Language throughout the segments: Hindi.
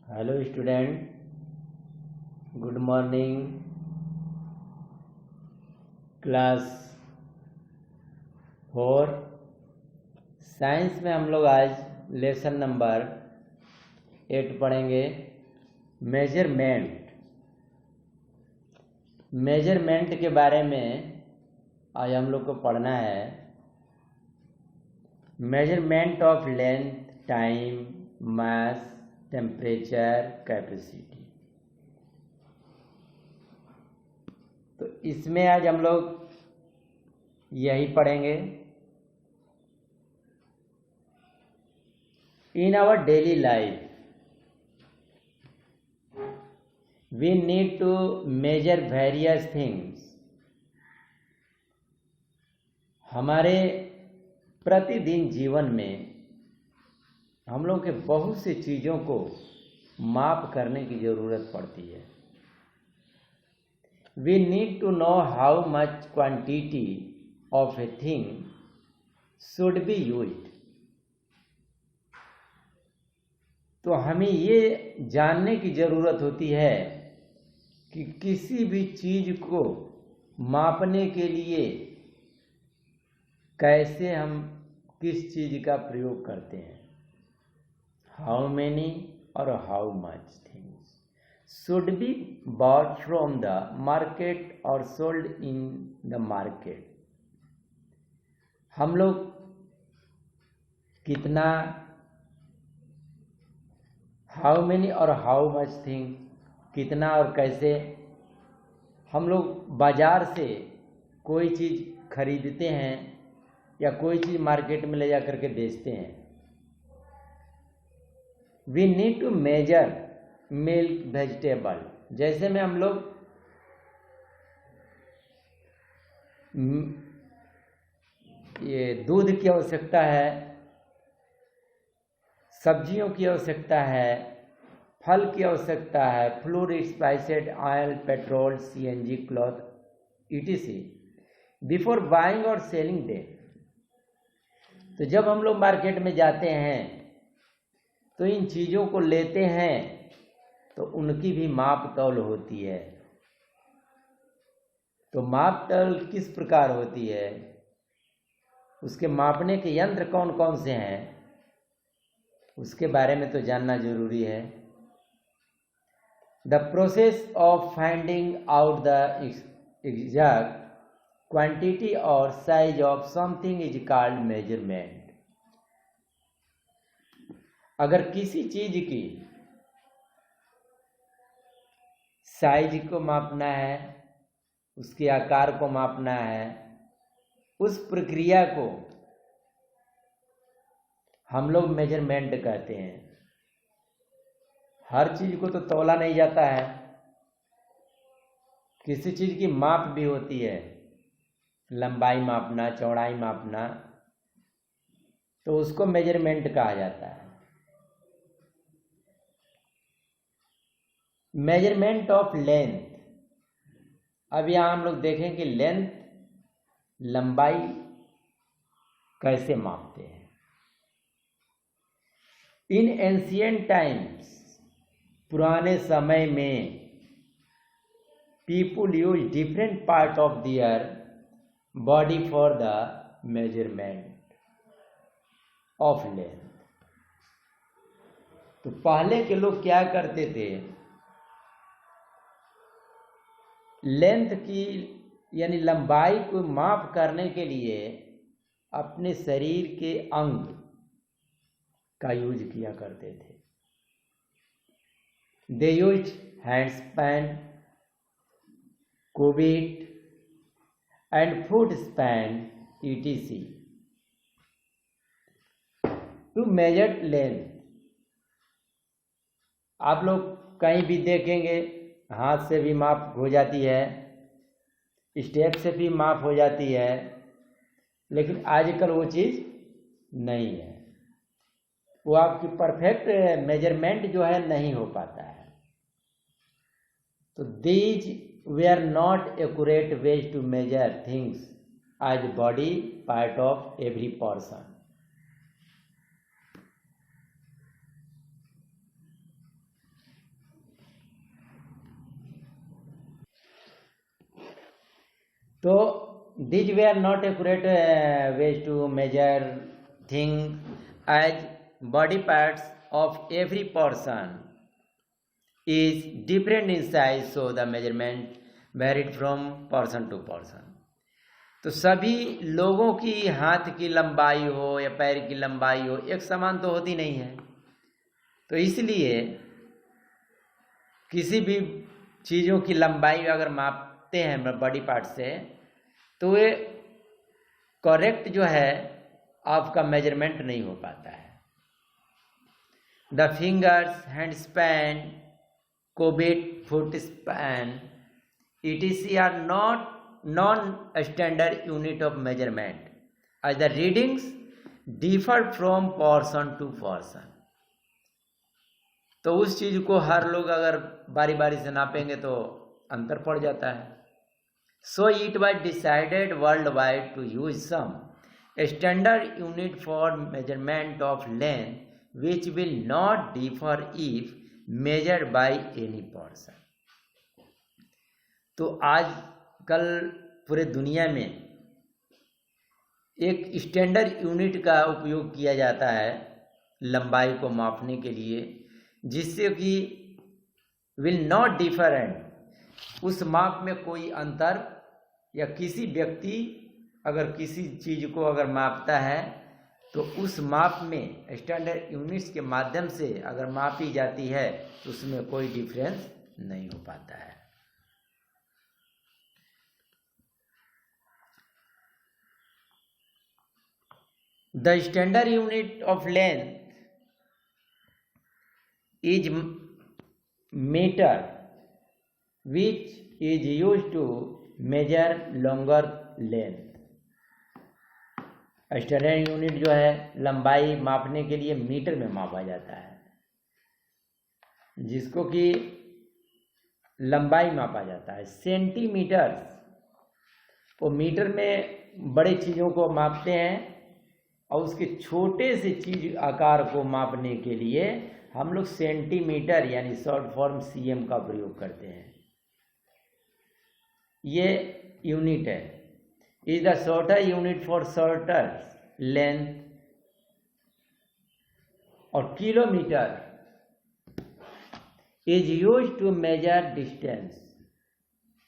Hello student, good morning. Class 4 science में हम लोग आज लेसन नंबर 8 पढ़ेंगे। मेजरमेंट के बारे में आज हम लोग को पढ़ना है। Measurement of length, time, mass, temperature, capacity. तो इसमें आज हम लोग यही पढ़ेंगे। In our daily life we need to measure various things. हमारे प्रतिदिन जीवन में हम लोग के बहुत सी चीज़ों को माप करने की ज़रूरत पड़ती है। We need to know how much quantity of a thing should be used. तो हमें ये जानने की ज़रूरत होती है कि किसी भी चीज़ को मापने के लिए कैसे हम किस चीज़ का प्रयोग करते हैं। हाउ मैनी और how much things should be bought from the market और सोल्ड इन द मार्केट। हम लोग कितना, हाउ मैनी और हाउ मच थिंग, कितना और कैसे हम लोग बाजार से कोई चीज़ खरीदते हैं या कोई चीज़ मार्केट में ले जा करके बेचते हैं। We need to measure milk, vegetable. जैसे में हम लोग ये दूध की आवश्यकता है, सब्जियों की आवश्यकता है, फल की आवश्यकता है, fluid, spiced, oil, petrol, CNG, cloth, etc before buying और सेलिंग डे। तो जब हम लोग मार्केट में जाते हैं तो इन चीज़ों को लेते हैं तो उनकी भी माप तौल होती है। तो माप तौल किस प्रकार होती है, उसके मापने के यंत्र कौन कौन से हैं, उसके बारे में तो जानना जरूरी है। The process of finding out the exact quantity और size of something is called measurement. अगर किसी चीज की साइज को मापना है, उसके आकार को मापना है, उस प्रक्रिया को हम लोग मेजरमेंट कहते हैं। हर चीज को तो तौला नहीं जाता है, किसी चीज की माप भी होती है, लंबाई मापना, चौड़ाई मापना, तो उसको मेजरमेंट कहा जाता है। मेजरमेंट ऑफ लेंथ, अब यहां हम लोग देखें कि लेंथ, लंबाई कैसे मापते हैं। इन एंशिएंट टाइम्स, पुराने समय में, people use different part of their body for the measurement of length. तो पहले के लोग क्या करते थे, लेंथ की यानी लंबाई को माप करने के लिए अपने शरीर के अंग का यूज किया करते थे। They use hand span, cubit and foot span etc to measure length. आप लोग कहीं भी देखेंगे हाथ से भी माप हो जाती है, स्टेप से भी माप हो जाती है, लेकिन आजकल वो चीज़ नहीं है। वो आपकी परफेक्ट मेजरमेंट जो है नहीं हो पाता है। तो these way are not accurate ways to measure things as body part of every person. तो these were not accurate ways to measure things, as body parts of every person is different in size, so the measurement varied from person to person. तो सभी लोगों की हाथ की लंबाई हो या पैर की लंबाई हो एक समान तो होती नहीं है, तो इसलिए किसी भी चीज़ों की लंबाई अगर मापते हैं बॉडी पार्ट से तो वे करेक्ट जो है आपका मेजरमेंट नहीं हो पाता है. The fingers, hand span, cubit, foot span, etc are not non-standard unit of measurement, as the readings differ from person to person. तो उस चीज को हर लोग अगर बारी बारी से नापेंगे तो अंतर पड़ जाता है. So it was decided worldwide to use some standard unit for measurement of length which will not differ if measured by any person. तो आज कल पूरे दुनिया में एक स्टैंडर्ड यूनिट का उपयोग किया जाता है लंबाई को मापने के लिए, जिससे कि विल नॉट डिफरेंट, उस माप में कोई अंतर या किसी व्यक्ति अगर किसी चीज़ को अगर मापता है तो उस माप में स्टैंडर्ड यूनिट्स के माध्यम से अगर मापी जाती है तो उसमें कोई डिफरेंस नहीं हो पाता है. The standard unit of length is meter, which is used to measure longer length. Standard unit जो है लंबाई मापने के लिए मीटर में मापा जाता है, जिसको कि लंबाई मापा जाता है. सेंटीमीटर, वो मीटर में बड़े चीज़ों को मापते हैं और उसके छोटे से चीज आकार को मापने के लिए हम लोग सेंटीमीटर यानी शॉर्ट फॉर्म सीएम का प्रयोग करते हैं. ये यूनिट है. Is the shorter unit for shorter length. और kilometre is use to measure distance.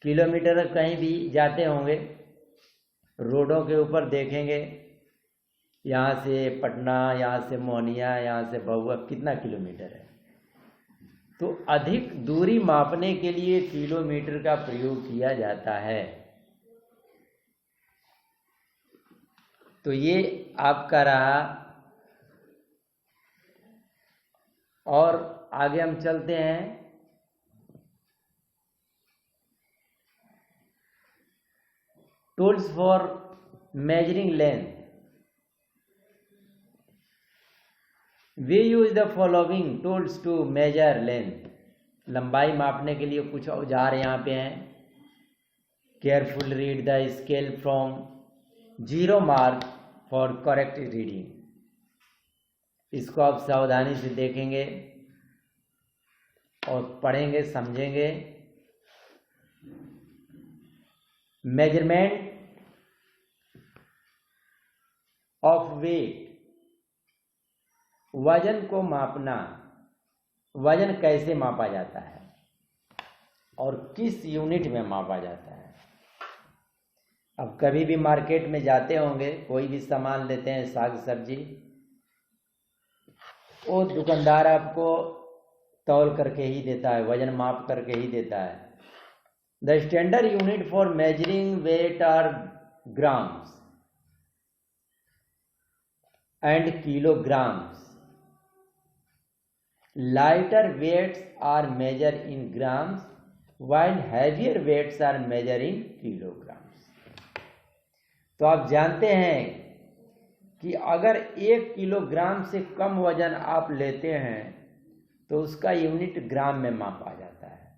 Kilometre कहीं भी जाते होंगे, रोडों के ऊपर देखेंगे, यहाँ से पटना, यहाँ से मोहनिया, यहाँ से बहुआ कितना किलोमीटर है, तो अधिक दूरी मापने के लिए किलोमीटर का प्रयोग किया जाता है. तो ये आपका रहा. और आगे हम चलते हैं. Tools for measuring length. We use the following tools to measure length. लंबाई मापने के लिए कुछ औजार यहाँ पे हैं. Careful read the scale from 0 mark for correct reading. इसको आप सावधानी से देखेंगे और पढ़ेंगे, समझेंगे. Measurement of weight. वजन को मापना. वजन कैसे मापा जाता है और किस यूनिट में मापा जाता है. अब कभी भी मार्केट में जाते होंगे, कोई भी सामान लेते हैं, साग सब्जी, वो दुकानदार आपको तौल करके ही देता है, वजन माप करके ही देता है. The standard unit for measuring weight are grams and kilograms. Lighter weights are measured in grams while heavier weights are measured in kilograms. तो आप जानते हैं कि अगर 1 किलोग्राम से कम वजन आप लेते हैं तो उसका यूनिट ग्राम में मापा जाता है.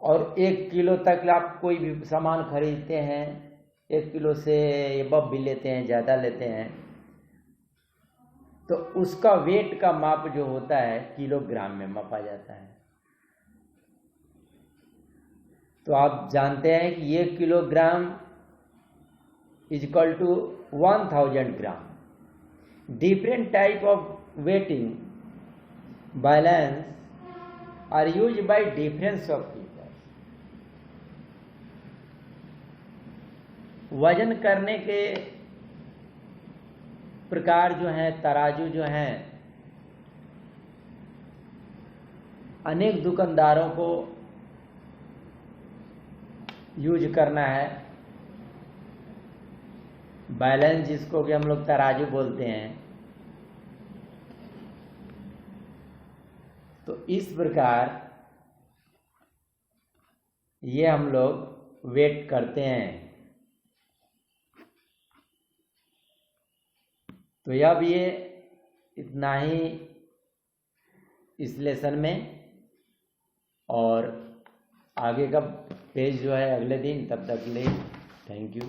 और 1 किलो तक आप कोई भी सामान खरीदते हैं, 1 किलो से एबव भी लेते हैं, ज़्यादा लेते हैं, तो उसका वेट का माप जो होता है किलोग्राम में मापा जाता है. तो आप जानते हैं कि 1 kilogram is equal to 1000 gram. Different type of weighing balance are use by difference of people. वजन करने के प्रकार जो हैं, तराजू जो हैं, अनेक दुकानदारों को यूज करना है। बैलेंस जिसको कि हम लोग तराजू बोलते हैं, तो इस प्रकार ये हम लोग वेट करते हैं। तो अब ये इतना ही इस लेसन में, और आगे का पेज जो है अगले दिन। तब तक के लिए थैंक यू।